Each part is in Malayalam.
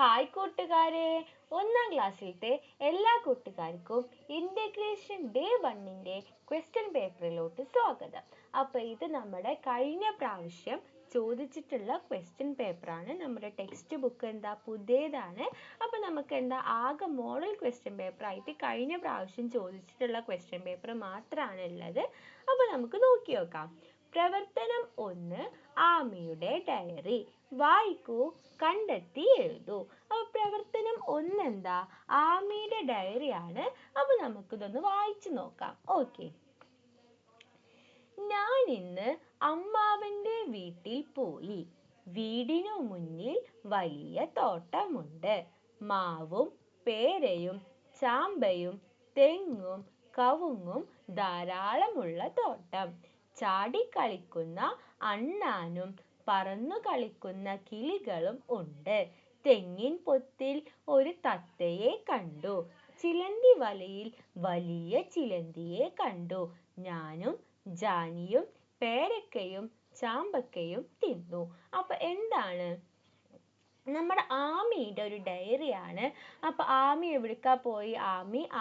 ഹായ് കൂട്ടുകാരെ, ഒന്നാം ക്ലാസ്സിലത്തെ എല്ലാ കൂട്ടുകാർക്കും ഇന്റഗ്രേഷൻ ഡേ 1ന്റെ ക്വസ്റ്റ്യൻ പേപ്പറിലോട്ട് സ്വാഗതം. അപ്പോൾ ഇത് നമ്മുടെ കഴിഞ്ഞ പ്രാവശ്യം ചോദിച്ചിട്ടുള്ള ക്വസ്റ്റ്യൻ പേപ്പറാണ്. നമ്മുടെ ടെക്സ്റ്റ് ബുക്ക് പുതിയതാണ്. അപ്പോൾ നമുക്ക് ആകെ മോഡൽ ക്വസ്റ്റ്യൻ പേപ്പർ ആയിട്ട് കഴിഞ്ഞ പ്രാവശ്യം ചോദിച്ചിട്ടുള്ള ക്വസ്റ്റ്യൻ പേപ്പർ മാത്രമാണ് ഉള്ളത്. അപ്പോൾ നമുക്ക് നോക്കി നോക്കാം. പ്രവർത്തനം 1, ആമിയുടെ ഡയറി. വായിക്കൂ, കണ്ടെത്തി എഴുതൂ. അപ്പോൾ പ്രവർത്തനം 1 ആമിയുടെ ഡയറിയാണ്. അപ്പോൾ നമുക്കിതൊന്ന് വായിച്ചു നോക്കാം. ഓക്കെ. ഞാൻ ഇന്ന് അമ്മാവന്റെ വീട്ടിൽ പോയി. വീടിനു മുന്നിൽ വലിയ തോട്ടമുണ്ട്. മാവും പേരയും ചാമ്പയും തെങ്ങും കവുങ്ങും ധാരാളമുള്ള തോട്ടം. ചാടിക്കളിക്കുന്ന അണ്ണാനും പറന്നു കളിക്കുന്ന കിളികളും ഉണ്ട്. തെങ്ങിൻ പൊത്തിൽ ഒരു തത്തയെ കണ്ടു. ചിലന്തി വലയിൽ വലിയ ചിലന്തിയെ കണ്ടു. ഞാനും ജാനിയും പേരക്കയും ചാമ്പക്കയും തിന്നു. അപ്പൊ എന്താണ്? നമ്മുടെ ആമിയുടെ ഒരു ഡയറിയാണ്. അപ്പൊ ആമി എവിടേക്കാ പോയി?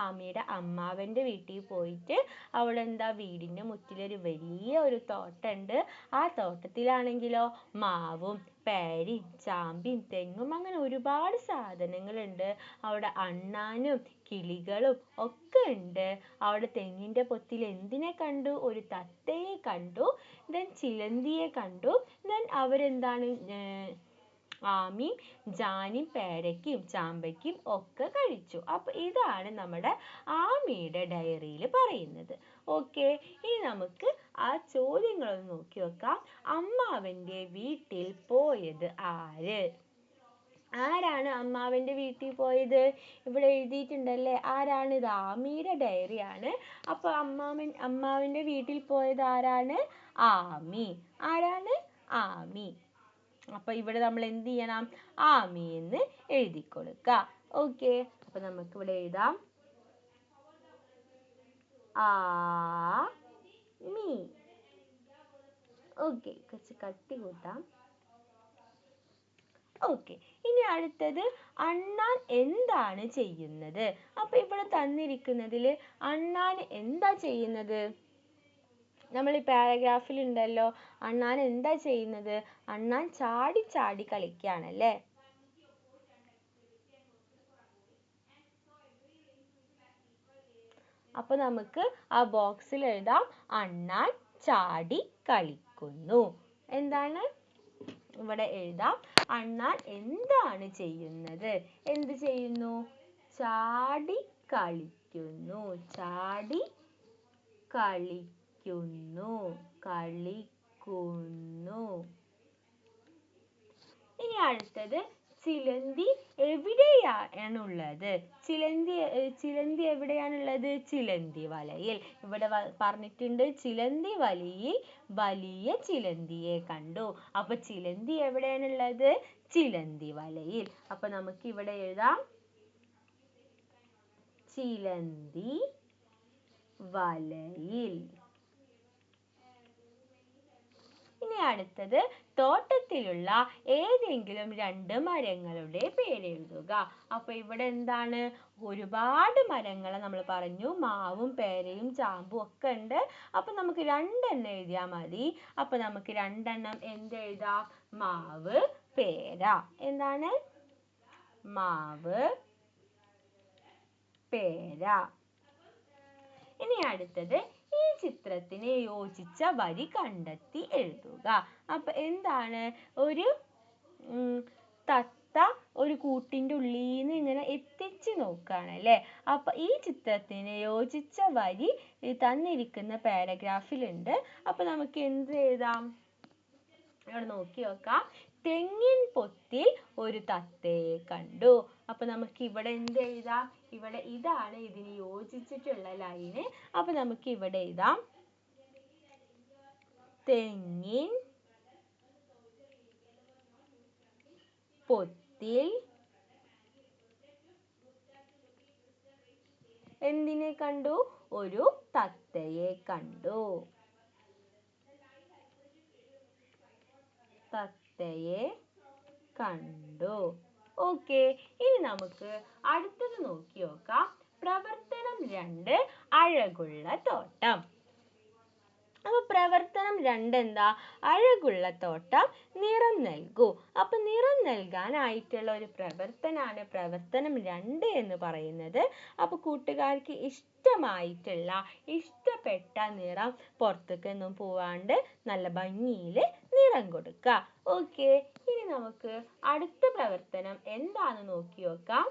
ആമിയുടെ അമ്മാവന്റെ വീട്ടിൽ പോയിട്ട് അവിടെ വീടിന്റെ മുറ്റിലൊരു വലിയ ഒരു തോട്ടമുണ്ട്. ആ തോട്ടത്തിലാണെങ്കിലോ മാവും പേരയും ചാമ്പിയും തെങ്ങും അങ്ങനെ ഒരുപാട് സാധനങ്ങളുണ്ട്. അവിടെ അണ്ണാനും കിളികളും ഒക്കെ ഉണ്ട്. അവിടെ തെങ്ങിന്റെ പൊത്തിൽ എന്തിനെ കണ്ടു? ഒരു തത്തയെ കണ്ടു. ദെൻ ചിലന്തിയെ കണ്ടു. ദെൻ ആമിയും ജാനിയും പേരയ്ക്കും ചാമ്പയ്ക്കും ഒക്കെ കഴിച്ചു. അപ്പൊ ഇതാണ് നമ്മുടെ ആമിയുടെ ഡയറിയിൽ പറയുന്നത്. ഓക്കെ, ഇനി നമുക്ക് ആ ചോദ്യങ്ങളൊന്ന് നോക്കി വെക്കാം. അമ്മാവന്റെ വീട്ടിൽ പോയത് ആര്? ആരാണ് അമ്മാവന്റെ വീട്ടിൽ പോയത്? ഇവിടെ എഴുതിയിട്ടുണ്ടല്ലേ. ആരാണ്? ഇത് ആമിയുടെ ഡയറിയാണ്. അപ്പൊ അമ്മാവന്റെ വീട്ടിൽ പോയത് ആരാണ്? ആമി. ആരാണ്? ആമി. അപ്പൊ ഇവിടെ നമ്മൾ എന്ത് ചെയ്യണം? ആമി എന്ന് എഴുതി കൊടുക്കുക. ഓക്കെ, അപ്പൊ നമുക്ക് ഇവിടെ എഴുതാം ആമി. ഓക്കെ, കുറച്ച് കട്ടി കൂട്ടാം. ഓക്കെ, ഇനി അടുത്തത് അണ്ണാൻ എന്താണ് ചെയ്യുന്നത്? അപ്പൊ ഇവിടെ തന്നിരിക്കുന്നതിൽ അണ്ണാൻ എന്താ ചെയ്യുന്നത്? നമ്മൾ ഈ പാരഗ്രാഫിൽ ഉണ്ടല്ലോ, അണ്ണാൻ എന്താ ചെയ്യുന്നത്? അണ്ണാൻ ചാടി ചാടി കളിക്കുകയാണല്ലേ. അപ്പൊ നമുക്ക് ആ ബോക്സിൽ എഴുതാം അണ്ണാൻ ചാടി കളിക്കുന്നു. എന്താണ്? ഇവിടെ എഴുതാം അണ്ണാൻ എന്താണ് ചെയ്യുന്നത്? എന്ത് ചെയ്യുന്നു? ചാടി കളിക്കുന്നു. ചാടി കളിക്കുന്നു. ഇനി അടുത്തത് ചിലന്തി എവിടെയാണുള്ളത്? ചിലന്തി എവിടെയാണുള്ളത്? ചിലന്തി വലയിൽ. ഇവിടെ പറഞ്ഞിട്ടുണ്ട് ചിലന്തി വലയിൽ വലിയ ചിലന്തിയെ കണ്ടു. അപ്പൊ ചിലന്തി എവിടെയാണുള്ളത്? ചിലന്തി വലയിൽ. അപ്പൊ നമുക്ക് ഇവിടെ എഴുതാം ചിലന്തി വലയിൽ. ഇനി അടുത്തത് തോട്ടത്തിലുള്ള ഏതെങ്കിലും 2 മരങ്ങളുടെ പേരെഴുതുക. അപ്പൊ ഇവിടെ എന്താണ്? ഒരുപാട് മരങ്ങൾ നമ്മൾ പറഞ്ഞു. മാവും പേരയും ചാമ്പും ഒക്കെ ഉണ്ട്. അപ്പൊ നമുക്ക് 2 എണ്ണം എഴുതിയാൽ മതി. അപ്പൊ നമുക്ക് 2 എണ്ണം എന്തെഴുതാം? മാവ് പേര. എന്താണ്? മാവ് പേര. ഇനി അടുത്തത് ഈ ചിത്രത്തിന് യോജിച്ച വരി കണ്ടെത്തി എഴുതുക. അപ്പൊ എന്താണ്? ഒരു തത്ത ഒരു കൂട്ടിന്റെ ഉള്ളിൽ നിന്ന് ഇങ്ങനെ എത്തിച്ചു നോക്കുകയാണ് അല്ലേ. അപ്പൊ ഈ ചിത്രത്തിന് യോജിച്ച വരി തന്നിരിക്കുന്ന പാരഗ്രാഫിലുണ്ട്. അപ്പൊ നമുക്ക് എന്ത് എഴുതാം? ഇവിടെ നോക്കി നോക്കാം. തെങ്ങിൻ പൊത്തിൽ ഒരു തത്തയെ കണ്ടു. അപ്പൊ നമുക്ക് ഇവിടെ എന്ത് എഴുതാം? ഇവിടെ ഇതാണ് ഇതിന് യോജിച്ചിട്ടുള്ള ലൈന്. അപ്പൊ നമുക്ക് ഇവിടെ എഴുതാം തെങ്ങിൻ പൊത്തിൽ എന്തിനെ കണ്ടു? ഒരു തത്തയെ കണ്ടു. തത്തയെ കണ്ടു. ഓക്കെ, ഇനി നമുക്ക് അടുത്തത് നോക്കി നോക്കാം. പ്രവർത്തനം 2 അഴകുള്ള തോട്ടം. അപ്പൊ പ്രവർത്തനം 2 എന്താ? അഴകുള്ള തോട്ടം നിറം നൽകൂ. അപ്പൊ നിറം നൽകാനായിട്ടുള്ള ഒരു പ്രവർത്തനാണ് പ്രവർത്തനം 2 എന്ന് പറയുന്നത്. അപ്പൊ കൂട്ടുകാർക്ക് ഇഷ്ടമായിട്ടുള്ള ഇഷ്ടപ്പെട്ട നിറം പുറത്തേക്കൊന്നും പോവാണ്ട് നല്ല ഭംഗിയിൽ നിറം കൊടുക്കുക. ഓക്കെ, ഇനി നമുക്ക് അടുത്ത പ്രവർത്തനം എന്താന്ന് നോക്കി നോക്കാം.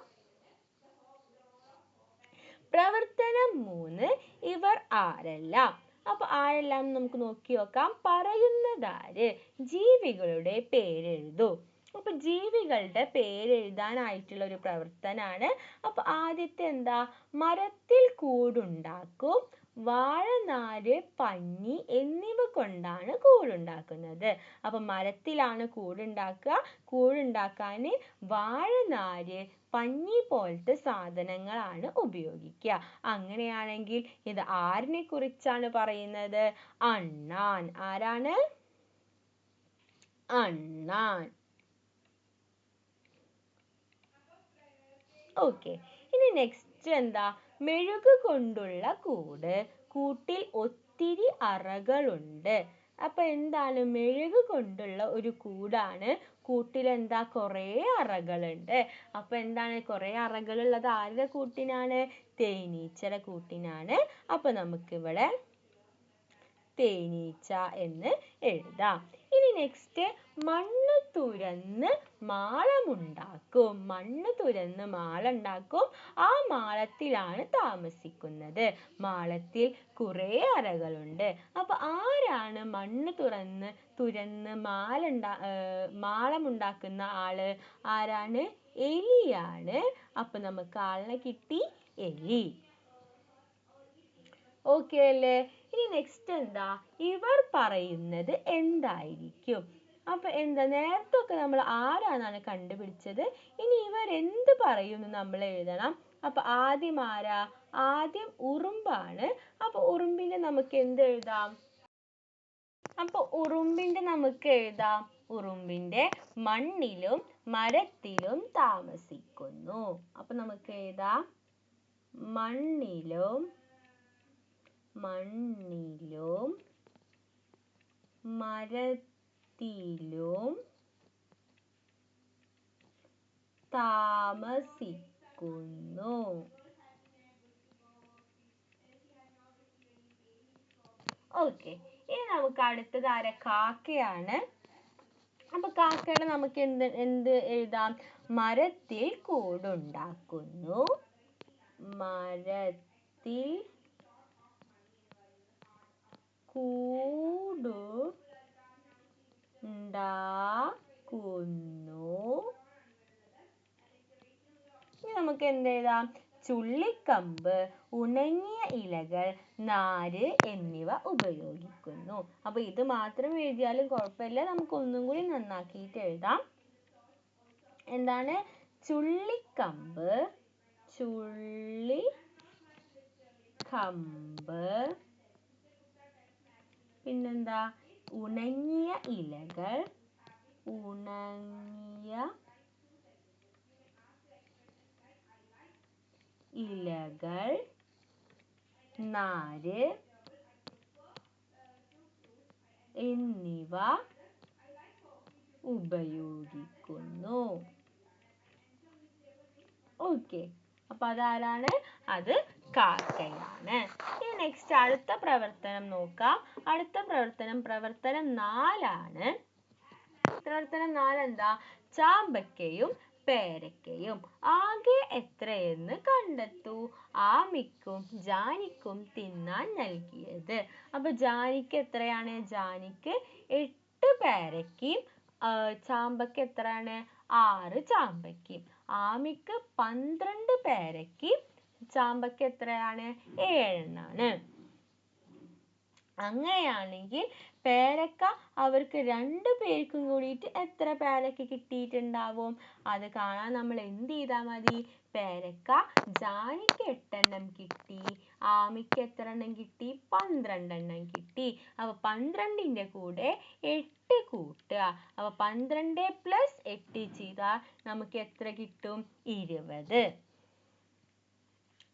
പ്രവർത്തനം 3 ഇവർ ആരെല്ലാം. അപ്പൊ ആരെല്ലാം നമുക്ക് നോക്കി നോക്കാം. പറയുന്നതാര്? ജീവികളുടെ പേരെഴുതൂ. അപ്പൊ ജീവികളുടെ പേരെഴുതാനായിട്ടുള്ള ഒരു പ്രവർത്തനാണ്. അപ്പൊ ആദ്യത്തെ എന്താ? മരത്തിൽ കൂടുണ്ടാക്കും, വാഴനാര്, പഞ്ഞി എന്നിവ കൊണ്ടാണ് കൂടുണ്ടാക്കുന്നത്. അപ്പൊ മരത്തിലാണ് കൂടുണ്ടാക്കുക. കൂടുണ്ടാക്കാൻ വാഴനാര്, പഞ്ഞി പോലത്തെ സാധനങ്ങളാണ് ഉപയോഗിക്കുക. അങ്ങനെയാണെങ്കിൽ ഇത് ആരിനെ കുറിച്ചാണ് പറയുന്നത്? അണ്ണാൻ. ആരാണ്? അണ്ണാൻ. ഓക്കെ, ഇനി നെക്സ്റ്റ് എന്താ? മെഴുക് കൊണ്ടുള്ള കൂട്. കൂട്ടിൽ ഒത്തിരി അറകളുണ്ട്. അപ്പൊ എന്താണ്? മെഴുക് കൊണ്ടുള്ള ഒരു കൂടാണ്. കൂട്ടിൽ എന്താ? കുറേ അറകളുണ്ട്. അപ്പൊ എന്താണ്? കുറേ അറകളുള്ളത് ആരുടെ കൂട്ടിനാണ്? തേനീച്ചയുടെ കൂട്ടിനാണ്. അപ്പൊ നമുക്കിവിടെ തേനീച്ച എന്ന് എഴുതാം. ഇനി നെക്സ്റ്റ് മണ്ണ് തുരന്ന് മാളമുണ്ടാക്കും. മണ്ണ് തുരന്ന് മാളുണ്ടാക്കും. ആ മാളത്തിലാണ് താമസിക്കുന്നത്. മാളത്തിൽ കുറേ അറകളുണ്ട്. അപ്പൊ ആരാണ് മണ്ണ് തുരന്ന് മാളമുണ്ടാക്കുന്ന ആള്? ആരാണ്? എലിയാണ്. അപ്പൊ നമുക്ക് ആളിനെ കിട്ടി, എലി. ഓക്കെ അല്ലേ? ഇനി നെക്സ്റ്റ് എന്താ? ഇവർ പറയുന്നത് എന്തായിരിക്കും? അപ്പൊ എന്താ? നേരത്തെ ഒക്കെ നമ്മൾ ആരാന്നാണ് കണ്ടുപിടിച്ചത്. ഇനി ഇവർ എന്ത് പറയുന്നു നമ്മൾ എഴുതണം. അപ്പൊ ആദ്യം ആരാ? ആദ്യം ഉറുമ്പാണ്. അപ്പൊ ഉറുമ്പിന്റെ നമുക്ക് എന്ത് എഴുതാം? ഉറുമ്പിന്റെ മണ്ണിലും മരത്തിലും താമസിക്കുന്നു. അപ്പൊ നമുക്ക് എഴുതാം മണ്ണിലും മരത്തിലും താമസിക്കുന്നു. ഓക്കെ, ഇനി നമുക്ക് അടുത്തത് ആരാ? കാക്കയാണ്. അപ്പൊ കാക്കയുടെ നമുക്ക് എന്ത് എഴുതാം? മരത്തിൽ കൂടുണ്ടാക്കുന്നു. മരത്തിൽ കൂടുണ്ടാക്കുന്നു. ഇനി നമുക്ക് എന്ത് എഴുതാം? ചുള്ളിക്കമ്പ്, ഉണങ്ങിയ ഇലകൾ, നാര് എന്നിവ ഉപയോഗിക്കുന്നു. അപ്പൊ ഇത് മാത്രം എഴുതിയാലും കുഴപ്പമില്ല. നമുക്ക് ഒന്നും കൂടി നന്നാക്കിയിട്ട് എഴുതാം. എന്താണ്? ചുള്ളിക്കമ്പ്, പിന്നെന്താ? ഉണങ്ങിയ ഇലകൾ, നാര് എന്നിവ ഉപയോഗിക്കുന്നു. ഓക്കെ, അപ്പൊ അതാരാണ്? അത് കാക്കയാണ്. ഇനി നെക്സ്റ്റ് അടുത്ത പ്രവർത്തനം നോക്കാം. അടുത്ത പ്രവർത്തനം 4 ആണ്. പ്രവർത്തനം 4 എന്താ? ചാമ്പക്കയും പേരക്കയും. ആകെ എത്രയെന്ന് കണ്ടെത്തൂ. ആമിക്കും ജാനിക്കും തിന്നാൻ നൽകിയത്. അപ്പൊ ജാനിക്ക് എത്രയാണ്? ജാനിക്ക് 8 പേരക്കയും ചാമ്പക്ക എത്രയാണ്? 6 ചാമ്പക്കയും. ആമിക്ക് 12 പേരക്കയും ചാമ്പക്ക എത്രയാണ്? 7 എണ്ണാണ്. അങ്ങനെയാണെങ്കിൽ പേരക്ക അവർക്ക് 2 പേർക്കും കൂടിയിട്ട് എത്ര പേരക്ക കിട്ടിയിട്ടുണ്ടാവും? അത് കാണാൻ നമ്മൾ എന്ത് ചെയ്താൽ മതി? പേരക്ക ജാനിക്ക് 8 എണ്ണം കിട്ടി, ആമിക്ക് എത്ര എണ്ണം കിട്ടി? 12 എണ്ണം കിട്ടി. അപ്പൊ 12ന്റെ കൂടെ 8 കൂട്ടുക. അപ്പൊ 12 + 8 ചെയ്താൽ നമുക്ക് എത്ര കിട്ടും? 20.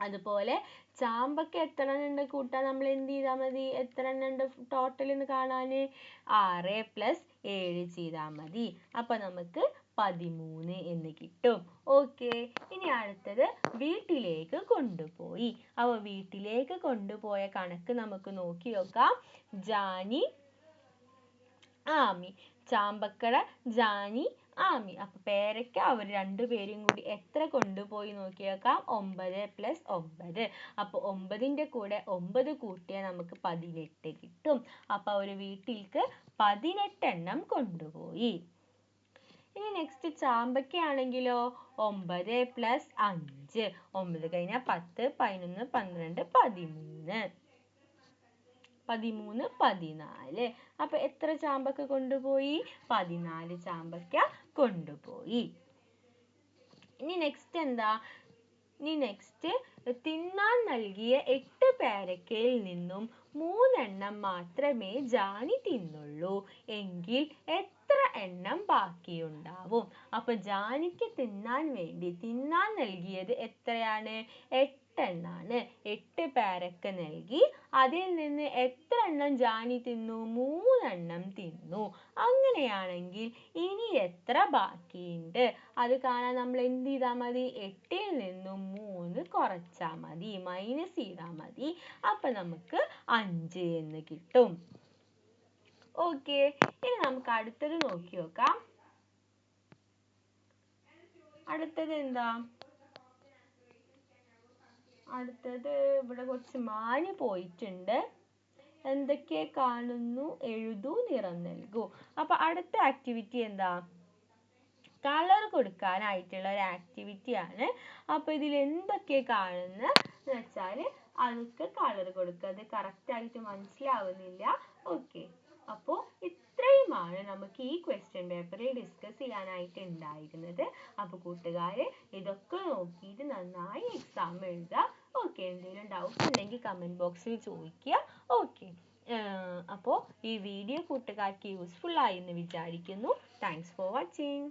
അതുപോലെ ചാമ്പക്ക എത്ര എണ്ണം ഉണ്ട് കൂട്ടാൻ നമ്മൾ എന്ത് ചെയ്താൽ മതി? എത്ര എണ്ണം ഉണ്ട് ടോട്ടൽ എന്ന് കാണാൻ? 6 + 7 ചെയ്താൽ മതി. അപ്പൊ നമുക്ക് 13 എന്ന് കിട്ടും. ഓക്കെ, ഇനി അടുത്തത് വീട്ടിലേക്ക് കൊണ്ടുപോയി. അപ്പൊ വീട്ടിലേക്ക് കൊണ്ടുപോയ കണക്ക് നമുക്ക് നോക്കി നോക്കാം. ജാനി, ആമി, ചാമ്പക്കട, ജാനി, ആമി. അപ്പൊ പേരയ്ക്ക അവർ 2 പേരും കൂടി എത്ര കൊണ്ടുപോയി നോക്കി നോക്കാം. 9 + 9. അപ്പൊ 9ന്റെ കൂടെ 9 കൂട്ടിയാൽ നമുക്ക് 18 കിട്ടും. അപ്പൊ ഒരു വീട്ടിലേക്ക് 18 എണ്ണം കൊണ്ടുപോയി. ഇനി നെക്സ്റ്റ് ചാമ്പക്ക ആണെങ്കിലോ 9 + 5. 9 കഴിഞ്ഞാൽ 10, 11, 12, 13. 13, 14. അപ്പൊ എത്ര ചാമ്പക്ക കൊണ്ടുപോയി? 14 ചാമ്പക്ക കൊണ്ടുപോയി. ഇനി നെക്സ്റ്റ് എന്താ? ഇനി നെക്സ്റ്റ് തിന്നാൻ നൽകിയ 8 പേരക്കയിൽ നിന്നും 3 എണ്ണം മാത്രമേ ജാനി തിന്നുള്ളൂ എങ്കിൽ എത്ര എണ്ണം ബാക്കിയുണ്ടാവും? അപ്പൊ ജാനിക്ക് തിന്നാൻ നൽകിയത് എത്രയാണ്? 8 എണ്ണാണ്. 8 പേരക്ക നൽകി, അതിൽ നിന്ന് എത്ര എണ്ണം ജാനി തിന്നു? 3 എണ്ണം തിന്നു. അങ്ങനെയാണെങ്കിൽ ഇനി എത്ര ബാക്കിയുണ്ട്? അത് കാണാൻ നമ്മൾ എന്ത് ചെയ്താൽ മതി? 8ൽ നിന്നും 3 കുറച്ചാൽ മതി, മൈനസ് ചെയ്താൽ മതി. അപ്പൊ നമുക്ക് 5 എന്ന് കിട്ടും. ഓക്കെ, ഇനി നമുക്ക് അടുത്തത് നോക്കി നോക്കാം. അടുത്തത് എന്താ? അടുത്തത് ഇവിടെ കുറച്ച് മാഞ്ഞു പോയിട്ടുണ്ട്. എന്തൊക്കെ കാണുന്നു? എഴുതൂ, നിറം നൽകൂ. അപ്പൊ അടുത്ത ആക്ടിവിറ്റി എന്താ? കളർ കൊടുക്കാനായിട്ടുള്ള ഒരു ആക്ടിവിറ്റി ആണ്. അപ്പൊ ഇതിൽ എന്തൊക്കെ കാണുന്ന വെച്ചാൽ അതൊക്കെ കളർ കൊടുക്കുക. അത് കറക്റ്റ് ആയിട്ട് മനസ്സിലാവുന്നില്ല. ഓക്കെ, അപ്പോൾ ഇത്രയുമാണ് നമുക്ക് ഈ ക്വസ്റ്റ്യൻ പേപ്പറിൽ ഡിസ്കസ് ചെയ്യാനായിട്ട് ഉണ്ടായിരുന്നത്. അപ്പോൾ കൂട്ടുകാരെ ഇതൊക്കെ നോക്കിയിട്ട് നന്നായി എക്സാം എഴുതുക. ഓക്കെ, എന്തെങ്കിലും ഡൗട്ട് ഉണ്ടെങ്കിൽ കമൻറ്റ് ബോക്സിൽ ചോദിക്കുക. ഓക്കെ, അപ്പോൾ ഈ വീഡിയോ കൂട്ടുകാർക്ക് യൂസ്ഫുൾ ആയി എന്ന് വിചാരിക്കുന്നു. Thanks for watching.